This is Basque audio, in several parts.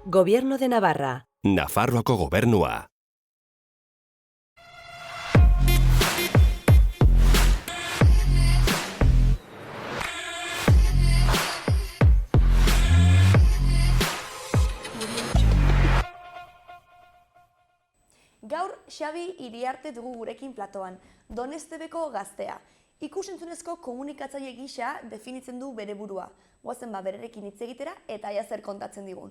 Gobierno de Navarra. Nafarroako gobernua. Gaur Xabi Iriarte dugu gurekin platoan, Donestebeko gaztea. Ikus-entzunezko komunikatzaile gisa definitzen du bere burua. Goazen bererekin hitz egitera eta ia zer kontatzen digun.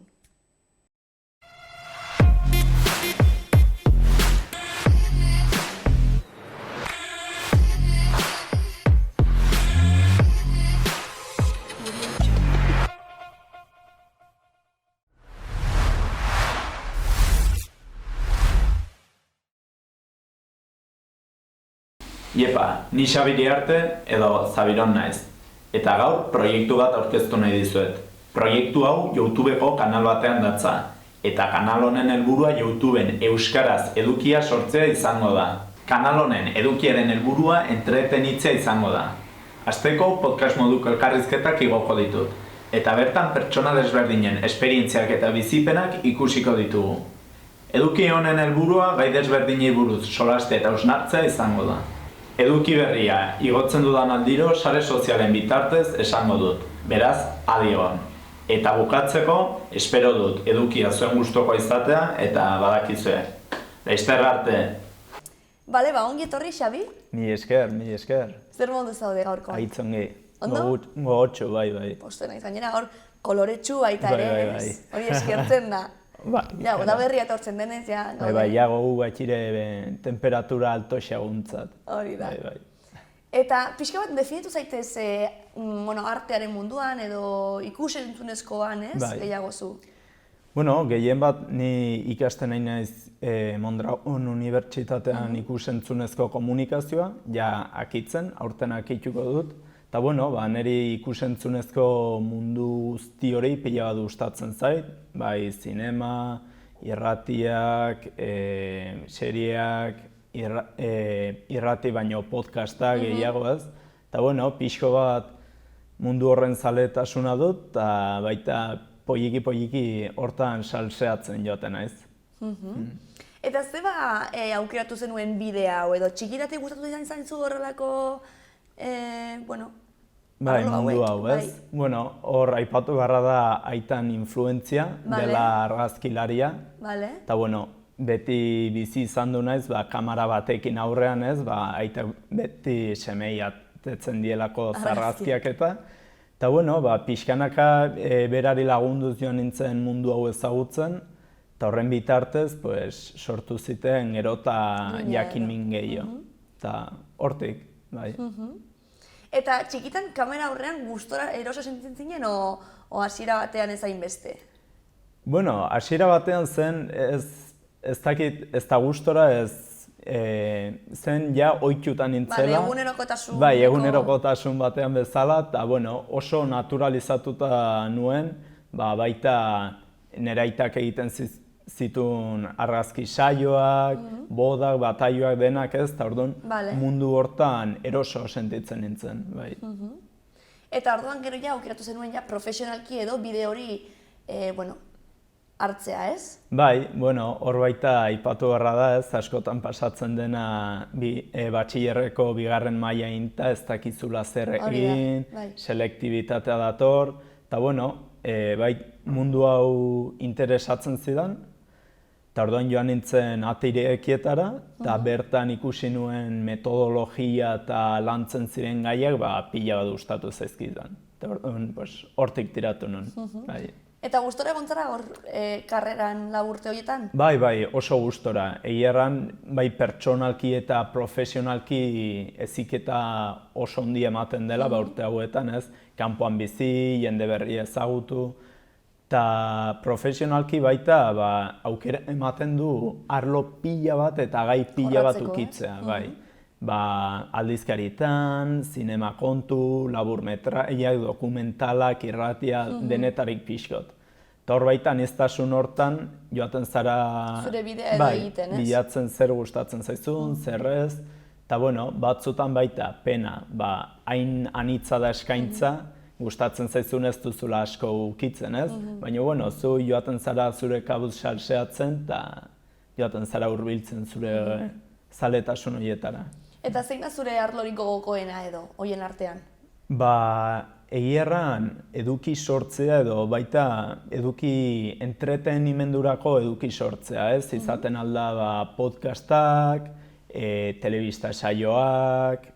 Iepa, ni Xabi Iriarte edo Zabiron naiz. Eta gaur proiektu bat aurkeztu nahi dizuet. Proiektu hau YouTubeko kanal batean datza. Eta kanal honen helburua YouTubeen euskaraz edukia sortzea izango da. Kanal honen edukiaren helburua entretenitzea izango da. Hasteko podcast moduko elkarrizketak igoko ditut. Eta bertan pertsona desberdinen esperientziak eta bizipenak ikusiko ditugu. Eduki honen helburua gai desberdinei buruz solaste eta hausnartzea izango da. Eduki berria igotzen dudan aldiro sare sozialen bitartez esango dut. Beraz, adi egon. Eta bukatzeko, espero dut edukia zuen gustukoa izatea eta badakizue. Laizter arte. Bale, ongi etorri, Xabi? Mi esker. Zer modu zaude gaurkoan? Aitzongi. Ondo? Gogotxo, bai. Poste naiz, gainera gaur koloretsu baita ere, Bai. hori eskertzen da. Ja, da berria etortzen denez, ja. Bai, ja gogu batxire temperatura alto xaguntzat. Hori da. Bai. Eta pixka bat definitu zaitez artearen munduan edo ikus-entzunezkoan, ez? Bai. Gehiago zu. Bueno, gehien bat ni ikasten nahi naiz Mondragon Unibertsitatean ikus-entzunezko komunikazioa, ja akitzen, aurten akituko dut. Eta bueno, niri ikus-entzunezko mundu guzti hori pila bat gustatzen zait, bai zinema, irratiak, serieak, irrati baino podcastak gehiago ez. Eta bueno, pixko bat mundu horren zaletasuna dut, eta baita poliki hortan salseatzen joaten naiz. Eta zeba aukeratu zenuen bidea hau edo txikiratik gustatu izan zu horrelako Bai, mundu hau, ez? Bueno, hor aipatu beharra da aitan influentzia dela argazkilaria. Eta bueno, beti bizi izan du naiz, kamera batekin aurrean ez, aita beti semei atetzen dielako argazkiak eta. Eta bueno, pixkanaka berari lagunduz joan nintzen mundu hau ezagutzen, eta horren bitartez sortu ziten gero eta jakin min gehiago. Eta hortik, bai. Eta txikitan kamera aurrean gustora eroso sentitzen zinen o hasiera batean ez hainbeste? Bueno, hasiera batean zen ez dakit, ez da gustora ez zen ja ohituta nintzela. Egunerokotasun. Bai, egunerokotasun batean bezala, eta bueno, oso naturalizatuta nuen, baita nire aitak egiten zituen argazki saioak, bodak, bataioak denak ez, eta orduan mundu hortan eroso sentitzen nintzen. Eta orduan gero ja aukeratu zenuen profesionalki edo bide hori hartzea, ez? Bai, hor baita aipatu beharra da ez, askotan pasatzen dena batxillerreko bigarren maila inta, ez dakizula zer egin, selektibitatea dator, eta bai mundu hau interesatzen zidan, eta orduan joan nintzen ateirekietara, eta bertan ikusi nuen metodologia eta lantzen ziren gaiak pila bat gustatu zaizkidan. Eta orduan hortik tiratu nuen. Eta gustora egon zara hor karreran urte horietan? Bai, oso gustora. Egia erran, bai pertsonalki eta profesionalki heziketa oso ondi ematen dela urte hauetan, ez? Kanpoan bizi, jende berria ezagutu. Eta profesionalki baita aukera ematen du arlo pila bat eta gai pila bat ukitzea. Aldizkarietan, zinema kontu, laburmetraiak, dokumentalak, irratia, denetarik pixkot. Eta hor baita niztasun hortan joaten zara... Zure bidea edo egiten, ez? Bilatzen zer gustatzen zaizun, zer ez. Eta batzutan baita pena, hain anitza da eskaintza, gustatzen zaizun ez duzula asko ukitzen, ez? Baina, bueno, zu joaten zara zure kabuz salseatzen eta joaten zara hurbiltzen zure zaletasun horietara. Eta zein da zure arlorik gogokoena edo, hoien artean? Egia erran eduki sortzea edo baita eduki entretenimendurako eduki sortzea, ez? Izaten alda podcastak, telebista saioak,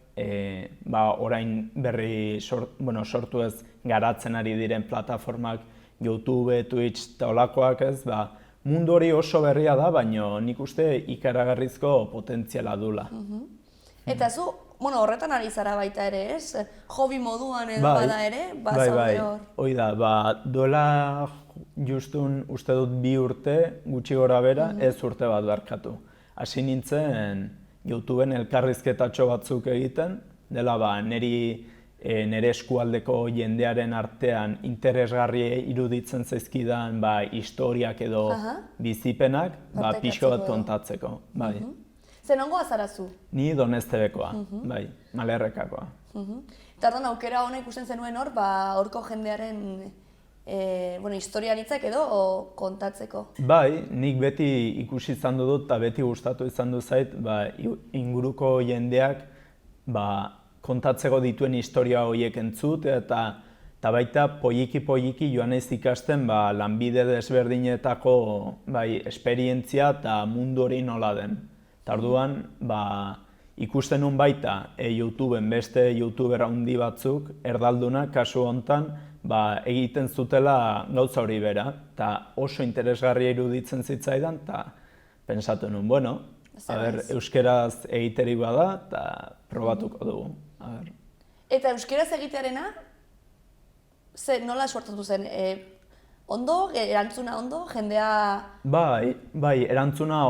orain berri sortu ez garatzen ari diren plataformak YouTube, Twitch eta olakoak ez, mundu hori oso berria da, baina nik uste ikaragarrizko potentziala dula. Eta zu, horretan ari zara baita ere, ez? Hobi moduan edo bada ere, zaude hor. Hoi da, duela justun uste dut 2 urte, gutxi gora bera, ez urte bat barkatu. Hasi nintzen YouTubeen elkarrizketatxo batzuk egiten, dela nire eskualdeko jendearen artean interesgarri iruditzen zaizkidan historiak edo bizipenak, pixko bat kontatzeko. Zer nongoa zara zu? Ni Doneztebekoa, Malerrekakoa. Eta orduan aukera hona ikusten zenuen hor, horko jendearen historianitzak edo kontatzeko? Nik beti ikusi izan dut eta beti gustatu izan du zait, inguruko jendeak kontatzeko dituen historia horiek entzut eta baita poliki joan naiz ikasten lanbide desberdinetako esperientzia eta mundu hori nola den. Eta orduan ikusten nun baita YouTubeen beste YouTuber handi batzuk, erdaldunak kasu hontan, egiten zutela gauza hori bera, eta oso interesgarria iruditzen zitzaidan, eta pensatu nun, euskeraz egiterik bada, eta probatuko dugu. Eta euskeraz egitearena, nola suertatu zen? Ondo, erantzuna ondo, jendea... Erantzuna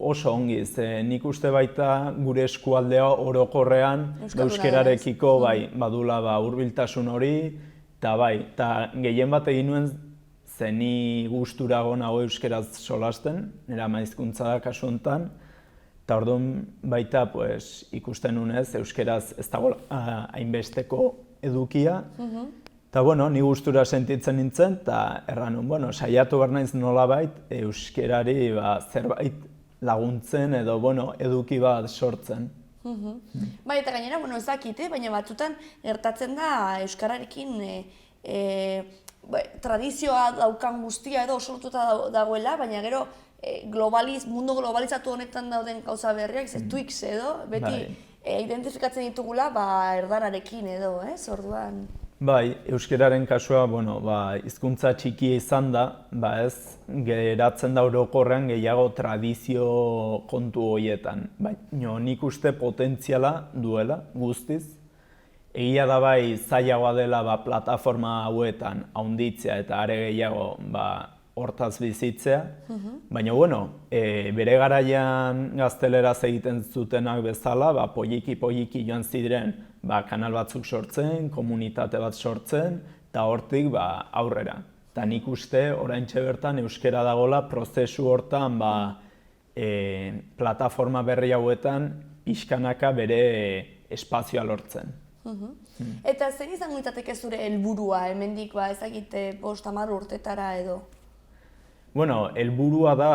oso ongi, nik uste baita gure eskualdea orokorrean euskerarekiko badula hurbiltasun hori, eta gehien bat egin nuen zeni gusturago nago euskeraz solasten, nire ama hizkuntza da kasu honetan, eta orduan baita ikusten nunez euskeraz ez dago hainbesteko edukia, eta ni gustura sentitzen nintzen, eta erran nun, saiatu behar naiz nolabait euskerari zerbait laguntzen edo eduki bat sortzen. Eta gainera, ez dakite, baina batzutan gertatzen da euskararekin tradizioa daukan guztia edo sortuta dagoela, baina gero mundu globalizatu honetan dauden gauza berriak, Twix edo, beti identifikatzen ditugula erdararekin edo, orduan. Euskararen kasua, hizkuntza txikia izan da, geratzen da orokorrean gehiago tradizio kontu horietan. Nik uste potentziala duela, guztiz. Egia da zailagoa dela plataforma hauetan haunditzea eta are gehiago hortaz bizitzea. Baina, bere garaian gazteleraz egiten zutenak bezala, poliki joan ziren kanal batzuk sortzen, komunitate bat sortzen, eta hortik aurrera. Eta nik uste, oraintxe bertan, euskera dagoela prozesu hortan plataforma berri hauetan pixkanaka bere espazioa lortzen. Eta zein izango litzateke zure helburua, hemendik ezagite 5-10 urtetara edo? Helburua da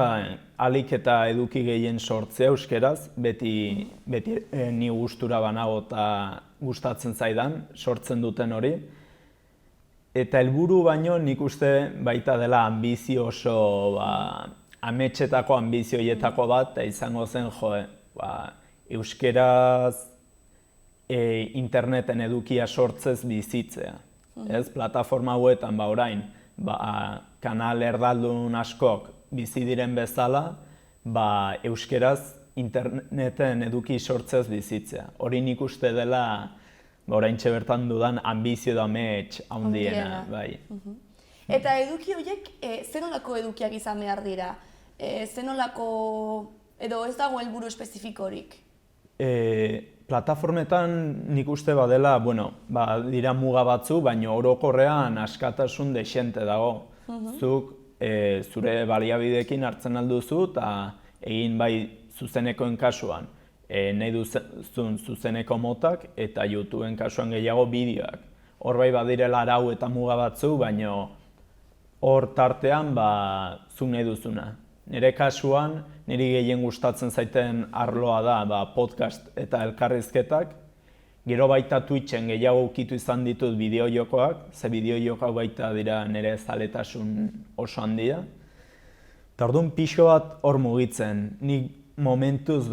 ahalik eta eduki gehien sortzea euskeraz, beti ni gustura banago eta gustatzen zaidan, sortzen duten hori. Eta helburu baino nik uste baita dela ambizio oso, ametsetako ambizioietako bat, eta izango zen, euskeraz interneten edukia sortzez bizitzea. Plataforma hauetan orain, kanal erdaldun askok bizi diren bezala, euskeraz interneten eduki sortzez bizitzea. Hori nik uste dela, oraintxe bertan dudan, ambizio da amets handiena. Eta eduki horiek, zenolako edukiak izan behar dira? Zenolako, edo ez dago helburu espezifikorik? Plataformetan nik uste badela, dira muga batzu, baina orokorrean askatasun dexente dago. Zuk zure baliabideekin hartzen alduzu eta egin zuzenekoen kasuan nahi duzun zuzeneko motak eta YouTubeen kasuan gehiago bideoak. hor bai badirela arau eta muga batzu, baina hor tartean zuk nahi duzuna. Nire kasuan, niri gehien gustatzen zaiten arloa da podcast eta elkarrizketak. Gero baita Twitchen gehiago ukitu izan ditut bideo-jokoak, ze bideo-jokoak baita dira nire zaletasun oso handia. Eta orduan pixko bat hor mugitzen. Nik momentuz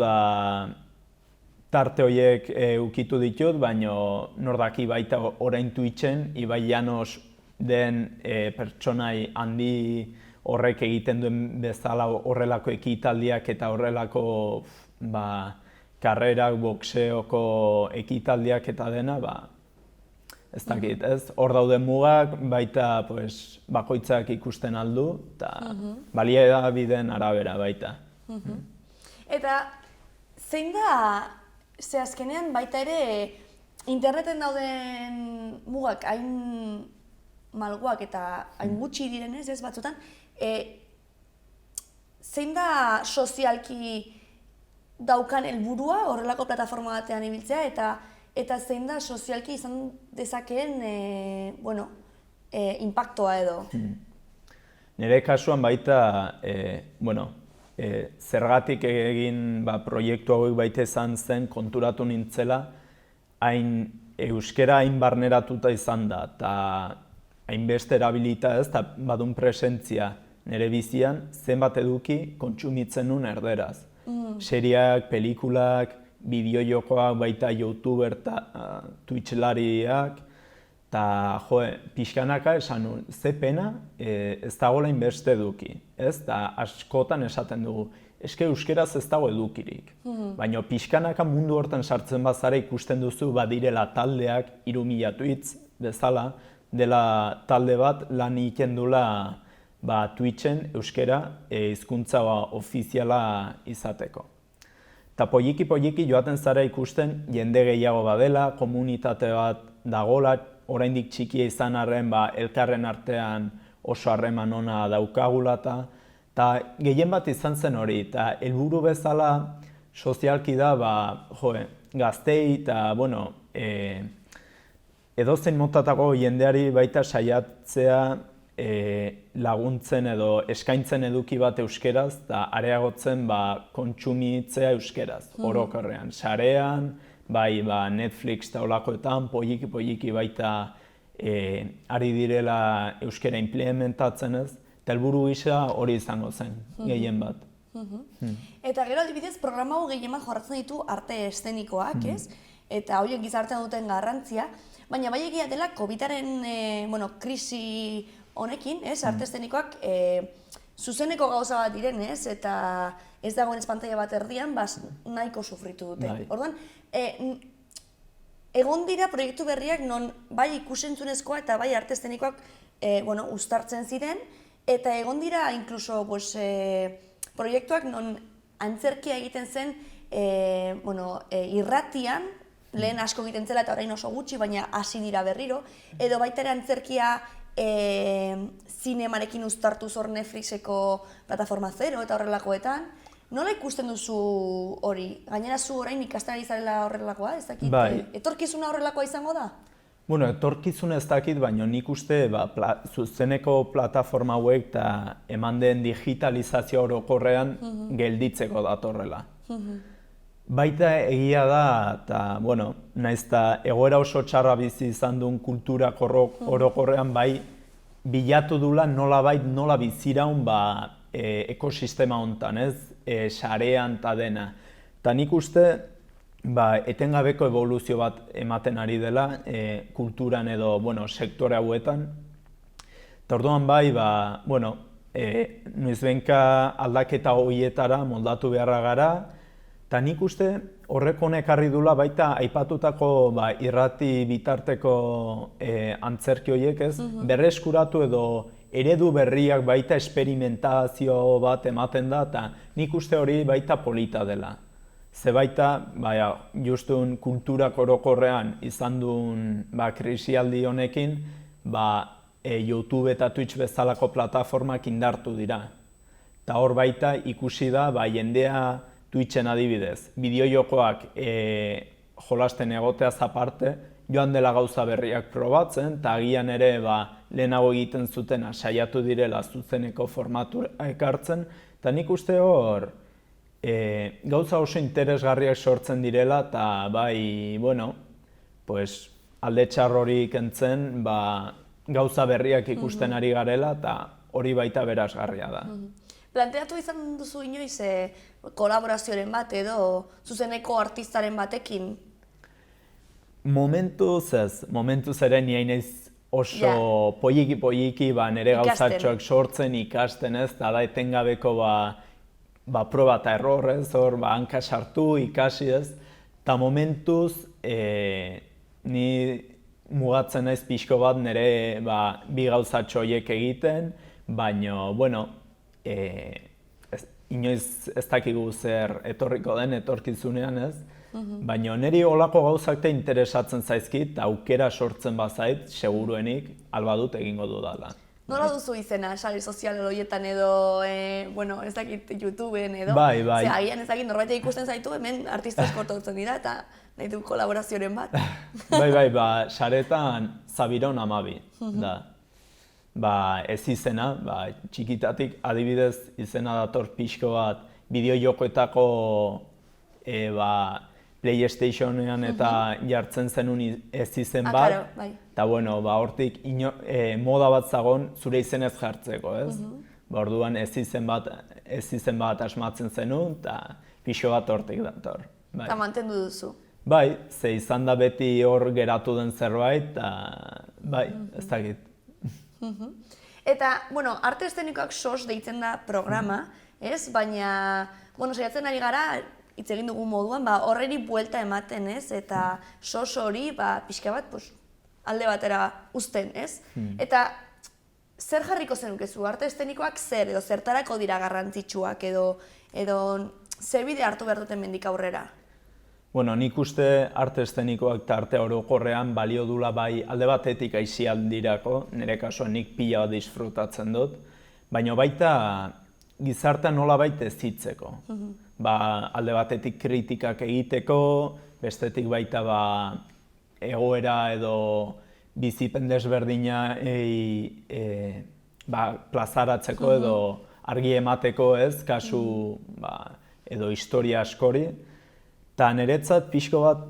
tarte horiek ukitu ditut, baina nordaki baita orain Twitchen, Ibai Llanos den pertsonai handi horrek egiten duen bezala horrelako ekitaldiak eta horrelako karrerak, boxeoko ekitaldiak eta dena, ez dakit, ez? Hor dauden mugak, baita bakoitzak ikusten aldu, eta baliabideen arabera baita. Eta zein da, ze azkenean baita ere interneten dauden mugak hain malguak eta hain gutxi direnez, ez batzutan, zein da sozialki daukan helburua horrelako plataforma batean ibiltzea eta zein da sozialki izan dezakeen inpaktoa edo? Nire kasuan baita, zergatik egin proiektu hauek baita izan zen konturatu nintzela, hain euskera hain barneratuta izan da, eta hainbeste erabilita ez, eta badun presentzia nire bizian, zenbat eduki kontsumitzen nuen erderaz. Seriak, pelikulak, bideo-jokoak, baita youtuber eta twitchlariak, eta pixkanaka esan nuen, ze pena ez dagoela hainbeste eduki, ez? Eta askotan esaten dugu, eske euskeraz ez dago edukirik. Baina pixkanaka mundu hortan sartzen bazara ikusten duzu badirela taldeak, 3000 tweets bezala, dela talde bat lan egiten duela Twitchen euskera hizkuntza ofiziala izateko. Eta poliki joaten zara ikusten jende gehiago badela, komunitate bat dagola, oraindik txikia izan arren elkarren artean oso harreman ona daukagula eta gehien bat izan zen hori, eta helburu bezala sozialki da gaztei eta edozein motatako jendeari baita saiatzea laguntzen edo eskaintzen eduki bat euskeraz eta areagotzen kontsumitzea euskeraz, orokorrean. Sarean, Netflix eta holakoetan, poliki baita ari direla euskera implementatzen ez, eta helburu gisa hori izango zen, gehien bat. Eta gero adibidez, programa hau gehien bat jorratzen ditu arte eszenikoak, ez? Eta horiek gizartean duten garrantzia, baina bai egia dela COVID-aren krisi honekin, arte eszenikoak zuzeneko gauza bat direnez, eta ez dagoen pantalla bat erdian, nahiko sufritu dute. Orduan, egon dira proiektu berriak non bai ikusentzunezkoa eta bai arte eszenikoak uztartzen ziren, eta egon dira inkluso proiektuak non antzerkia egiten zen irratian, lehen asko egiten zela eta orain oso gutxi, baina hasi dira berriro, edo baita ere antzerkia zinemarekin uztartuz hor Netflixeko plataforma zero eta horrelakoetan. Nola ikusten duzu hori? Gainera zu orain ikasten ari zarela horrelakoa, ez dakit? Etorkizuna horrelakoa izango da? Etorkizuna ez dakit, baina nik uste zuzeneko plataforma hauek eta eman den digitalizazio orokorrean gelditzeko datorrela. Baita egia da, eta, nahiz eta egoera oso txarra bizi izan duen kulturak orokorrean bilatu dula nola biziraun ekosistema hontan, ez? Sarean eta dena. Eta nik uste etengabeko evoluzio bat ematen ari dela kulturan edo sektore hauetan. Eta orduan noizbenka aldaketa horietara moldatu beharra gara, eta nik uste horrek honek ekarri dula baita aipatutako irrati bitarteko antzerki horiek ez, berreskuratu edo eredu berriak baita esperimentazio bat ematen da, eta nik uste hori baita polita dela. Ze baita, justun kulturak orokorrean izan duen krisialdi honekin, YouTube eta Twitch bezalako plataformak indartu dira. Eta hor baita ikusi da, jendea Twitchen adibidez, bideo-jokoak jolasten egoteaz aparte, joan dela gauza berriak probatzen, eta agian ere lehenago egiten zutena saiatu direla zuzeneko formatura ekartzen, eta nik uste hor gauza oso interesgarriak sortzen direla, eta alde txar hori kentzen, gauza berriak ikusten ari garela, eta hori baita berazgarria da. Planteatu izan duzu inoiz kolaborazioaren bat edo zuzeneko artistaren batekin? Momentuz ere ni hainez oso poliki nire gauzatxoak sortzen, ikasten ez, eta da etengabeko proba eta errorrez, hor hanka sartu, ikasi ez, eta momentuz ni mugatzen naiz pixko bat nire bi gauzatxo horiek egiten, baina, inoiz ez dakigu zer etorriko den etorkizunean ez, baina niri olako gauzak te interesatzen zaizkit, aukera sortzen bazait, seguruenik, albadut egingo dudala. Nola duzu izena, sare sozial horietan edo, ez dakit YouTubeen edo? Bai. Agian ez dakit norbait ikusten zaitu, hemen artista eskortotzen dira eta nahi du kolaborazioaren bat. Bai, saretan Zabiron 12 da. Ez izena, txikitatik adibidez izena dator pixko bat bideo-jokoetako PlayStationean eta jartzen zenun ez izen bat, eta hortik moda bat zagon zure izenez jartzeko, ez? Orduan ez izen bat asmatzen zenun, eta pixo bat hortik dator. Eta mantendu duzu? Bai, ze izan da beti hor geratu den zerbait, eta ez dakit. Eta, arte eszenikoak SOS deitzen da programa, ez? Baina, saiatzen ari gara, hitz egin dugun moduan, horreri buelta ematen, ez? Eta SOS hori, pixka bat, alde batera uzten, ez? Eta, zer jarriko zenukezu? Arte eszenikoak zer, edo zertarako dira garrantzitsuak, edo zer bide hartu behar duten mendik aurrera? Nik uste arte eszenikoak eta arte orokorrean balio dula alde batetik aisialdirako, nire kasuan nik pila bat disfrutatzen dut, baina baita gizartean nola baita ez hitzeko. Alde batetik kritikak egiteko, bestetik baita egoera edo bizipen desberdina plazaratzeko edo argi emateko ez, kasu edo historia askori. Eta niretzat pixko bat,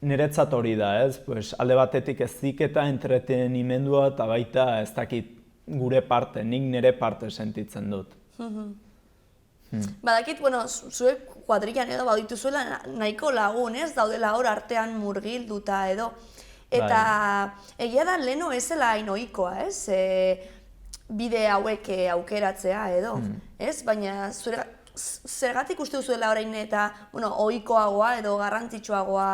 niretzat hori da ez, alde batetik heziketa, entretenimendua eta baita ez dakit gure parte, nik nire parte sentitzen dut. Badakit, zuek kuadrilan edo badituzuela nahiko lagun, ez? Daudela hor artean murgilduta edo. Eta egia da leheno ez zela hain ohikoa, ez? Bide hauek aukeratzea edo, ez? Baina zergatik uste duzuela orain eta ohikoagoa edo garrantzitsuagoa?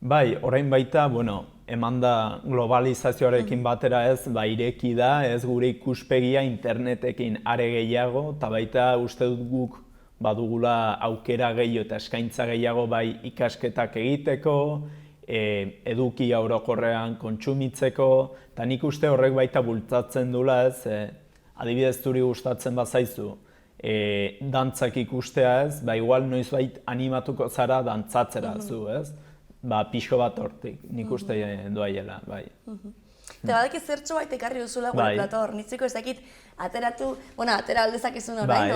Bai, orain baita, eman da globalizazioarekin batera ez, ireki da, ez gure ikuspegia internetekin are gehiago, eta baita uste dut guk badugula aukera gehiago eta eskaintza gehiago ikasketak egiteko, edukia orokorrean kontsumitzeko, eta nik uste horrek baita bultzatzen dula ez, adibidez zuri gustatzen bazaizu, dantzak ikustea ez, igual noizbait animatuko zara dantzatzera zu ez, pixko bat hortik, nik uste doaiela, bai. Eta badak ez zertxo bait ekarri duzula gure plato hor, nitziko ez dakit ateratu, atera aldezakizun orain,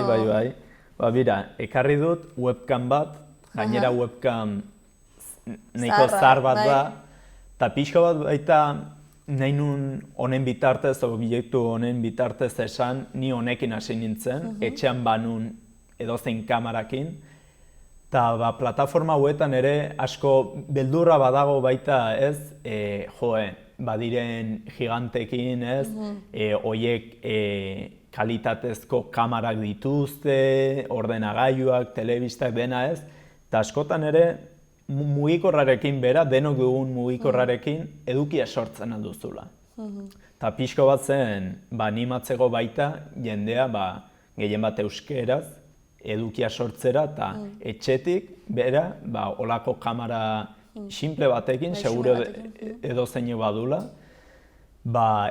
Bai, bira, ekarri dut webcam bat, gainera webcam nahiko zahar bat da, eta pixko bat baita nahi nun honen bitartez, objektu honen bitartez esan, ni honekin hasi nintzen, etxean banun edozein kamarakin, eta plataforma hauetan ere asko beldurra badago baita ez, badiren gigantekin ez, hoiek kalitatezko kamarak dituzte, ordenagailuak, telebistak dena ez, eta askotan ere mugikorrarekin bera, denok dugun mugikorrarekin edukia sortzen alduzula. Eta pixko bat zen, animatzeko baita jendea gehien bat euskeraz, edukia sortzera eta etxetik bera, olako kamera simple batekin, seguro edozein badula,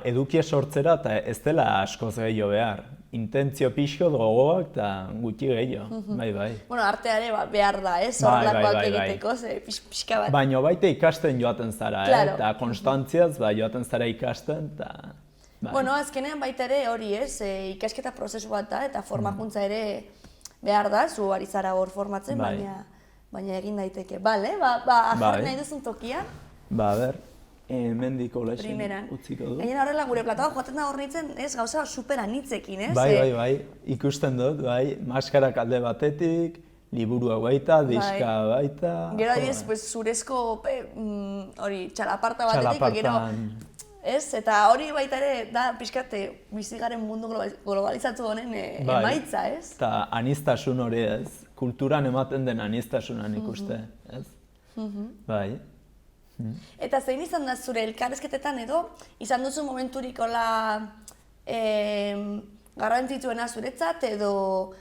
edukia sortzera eta ez dela askoz gehiago behar. intentzio pixko gogoak eta gutxi gehiago, bai. Bueno, artea ere behar da, Bai, horrelakoak bai. egiteko, ze pixka bat. Baina baita ikasten joaten zara, Claro. eta konstantziaz joaten zara ikasten, eta... Bai. Bueno, azkenean baita ere hori ikasketa prozesu bat da, eta formakuntza ere behar da, zu ari zara hor formatzen, Bai. baina egin daiteke. Bale, jarri nahi duzun tokian, Ba, ber, mendiko lexen primeran. utziko du. Gainera horrela gure platoa joaten da hor nintzen, gauza super anitzekin, ez? Bai, ikusten dut, maskarak alde batetik, liburua baita, diska baita... Gero adibidez, pues, zurezko hori txalaparta batetik, gero, ez? Eta hori baita ere da pixkate bizigaren mundu globalizatu honen emaitza, ez? Eta aniztasun hori ez, kulturan ematen den aniztasunan ikuste, ez? Bai. Eta zein izan da zure elkarrezketetan edo, izan duzu momenturik hola garrantzitsuena zuretzat edo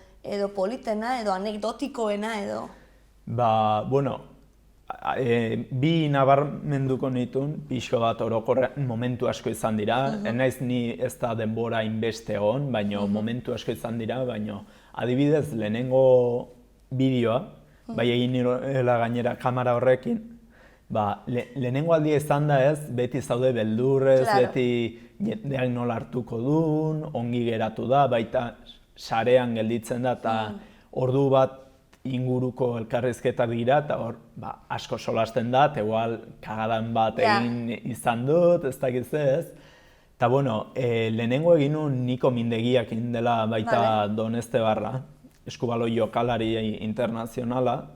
politena edo anekdotikoena edo? Ba, bueno, bi nabarmenduko nituen, pixko bat orokorrean momentu asko izan dira, naiz ni ez da denbora inbeste egon, baina momentu asko izan dira, baina adibidez lehenengo bideoa, bai egin nirela gainera kamera horrekin, ba, lehenengo aldia izan da ez, beti zaude beldurrez, Claro. beti jendeak nola hartuko duen, ongi geratu da, baita sarean gelditzen da, eta ordu bat inguruko elkarrizketak dira, eta hor asko solasten da, eta igual kagadan bat egin izan dut, ez dakiz ez. Eta bueno, lehenengo egin nuen Niko Mindegiak indela baita Doneztebarra, eskubalo jokalari internazionala,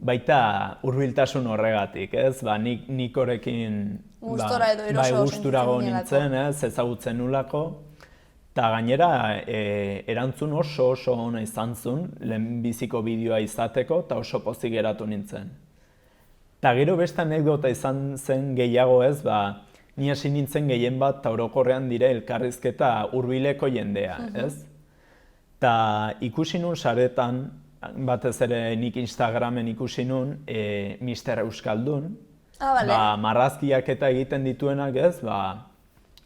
baita hurbiltasun horregatik, ez? Nikorekin Gustora edo eroso gusturago sentitzen nintzen, ez? Ezagutzen nulako. Eta gainera, erantzun oso ona izan zuen, lehenbiziko bideoa izateko, eta oso pozik geratu nintzen. Eta gero beste anekdota izan zen gehiago ez, ni hasi nintzen gehien bat, eta orokorrean dire elkarrizketa hurbileko jendea, ez? Eta ikusi nun saretan, batez ere nik Instagramen ikusi nun, Mr. Euskaldun, marrazkiak eta egiten dituenak ez,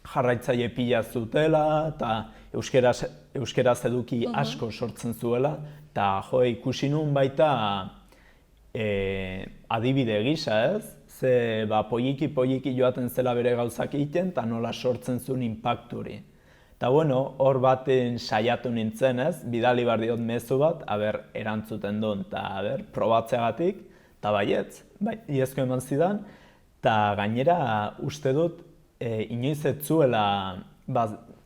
jarraitzaile pila zutela, eta euskeraz eduki asko sortzen zuela, eta ikusi nun baita adibide gisa ez, ze poliki joaten zela bere gauzak egiten, eta nola sortzen zuen inpakturi. Eta bueno, hor baten saiatu nintzen ez, bidali behar diot mezu bat, erantzuten duen, eta probatzeagatik, eta baietz, iezko eman zidan, eta gainera uste dut, inoiz ez zuela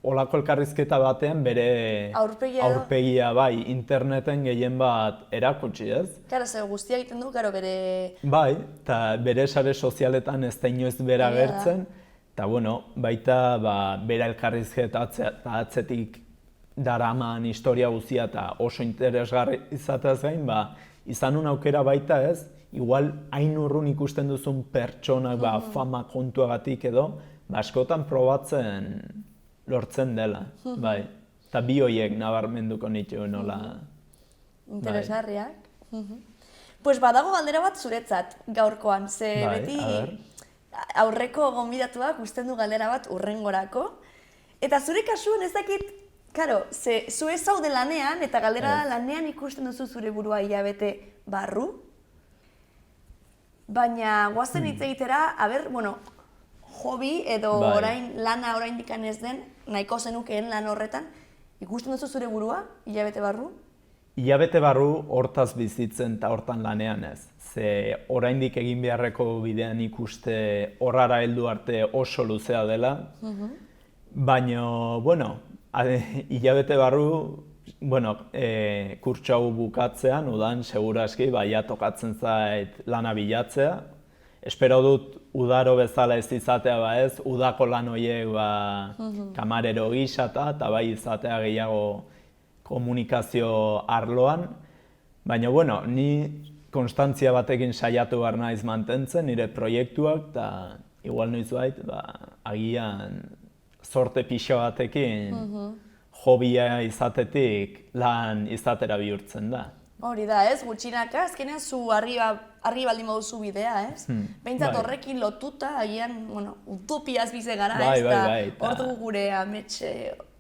olako elkarrizketa batean bere aurpegia interneten gehien bat erakutsi, ez? Claro, ze guztia egiten du, bere... Bai, eta bere sare sozialetan ez da inoiz bera gertzen, eta bueno, baita bera elkarrizketa atzetik daraman historia guztia eta oso interesgarri izateaz gain, izan un aukera baita ez, igual hain urrun ikusten duzun pertsonak fama kontuagatik edo, askotan probatzen lortzen dela, bai. Eta bi horiek nabarmenduko nitu nola. Interesgarriak. Pues badago galdera bat zuretzat gaurkoan, ze beti aurreko gonbidatuak usten du galdera bat urrengorako. Eta zure kasuan ez dakit, karo, ze zu ez zaude lanean eta galdera lanean ikusten duzu zure burua hilabete barru. Baina guazen hitz egitera, hobi edo lana oraindik ez den, nahiko zenukeen lan horretan, ikusten duzu zure burua, hilabete barru? Hilabete barru hortaz bizitzen eta hortan lanean ez. Ze oraindik egin beharreko bidean ikuste horrara heldu arte oso luzea dela. Baina, hilabete barru, kurtso hau bukatzean, udan, seguraski, tokatzen zait lana bilatzea. Espero dut udaro bezala ez izatea ez, udako lan horiek kamarero gisata eta izatea gehiago komunikazio arloan. Baina, ni konstantzia batekin saiatu behar naiz mantentzen nire proiektuak eta igual noiz bait, agian zorte pixo batekin hobia izatetik lan izatera bihurtzen da. Hori da, ez? Gutxinaka, azkenean zu argi baldin baduzu bidea, ez? Behintzat horrekin lotuta, agian, utopiaz bize gara, ez? Hor dugu gure amets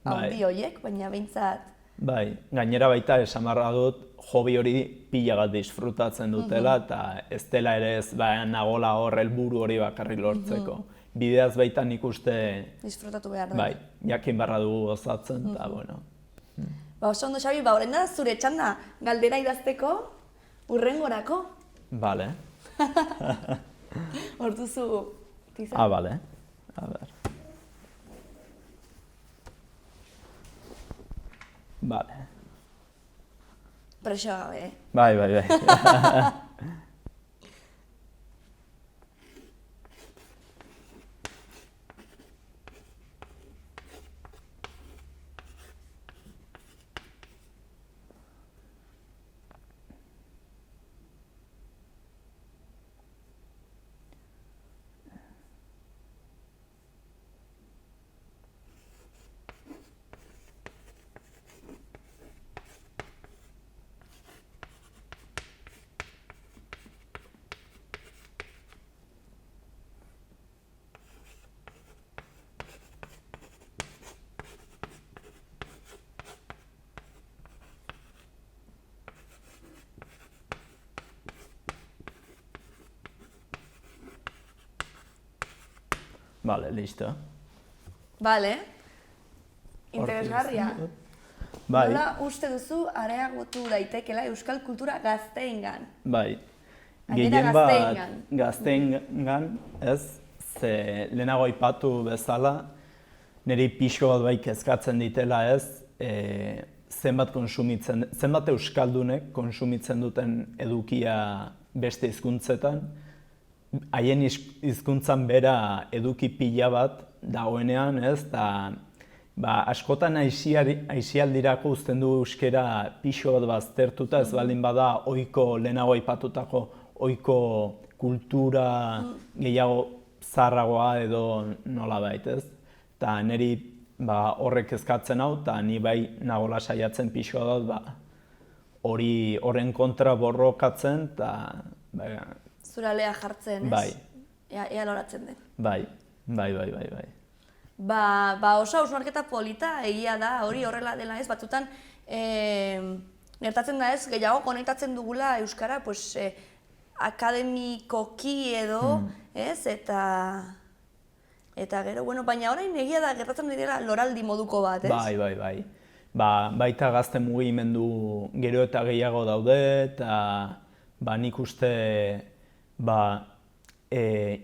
handi horiek, baina behintzat... Bai, gainera baita esan barra dut, hobi hori pilagat disfrutatzen dutela, eta ez dela ere ez nagola hor helburu hori bakarri lortzeko. Bideaz baita nik uste, Disfrutatu behar da. bai, jakin barra dugu gozatzen, eta bueno. Ba, oso ondo, Xabi, ba, horren da zure txanda galdera idazteko urrengorako. Bale. Hor duzu tiza. Ah, bale. A ber. Bale. Presio gabe, Bai, bai, bai. Bale, listo. Bale. Interesgarria. Bai, Nola uste duzu areagotu daitekela euskal kultura gazteengan? bai. Gainera Gehien bat gazteengan. gazteengan, ez, ze lehenago aipatu bezala, niri pixko bat bai kezkatzen ditela ez, zenbat euskaldunek konsumitzen duten edukia beste hizkuntzetan, haien hizkuntzan bera eduki pila bat dagoenean, ez, eta askotan aisialdirako uzten du euskera pixo bat baztertuta, ez baldin bada lehenago aipatutako ohiko kultura gehiago zaharragoa edo nolabait, ez? Eta niri horrek kezkatzen hau, eta ni bai nagola saiatzen pixo bat horren kontra borrokatzen, eta Zuralea jartzen, ez? bai, Ea loratzen den. bai. Ba, oso hausnarketa polita egia da, hori horrela dela ez, batzutan gertatzen da ez, gehiago konektatzen dugula euskara, pues, akademikoki edo, ez, eta gero, bueno, baina orain egia da gertatzen dira loraldi moduko bat, ez? Bai. Baita gazte mugimendu gero eta gehiago daude, eta nik uste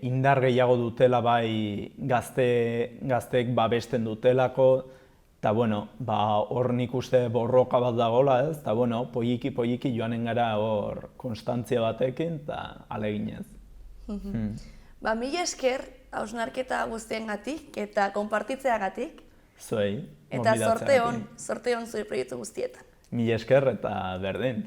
indar gehiago dutela bai gazteek babesten dutelako, eta hor nik uste borroka bat dagoela, ez? Eta poliki joanen gara hor konstantzia batekin, eta aleginez. Ba, mila esker hausnarketa guztiengatik eta konpartitzeagatik. Zuei, Eta gonbidatzeagatik. sorte hon zure proiektu guztietan. Mila esker eta berdin.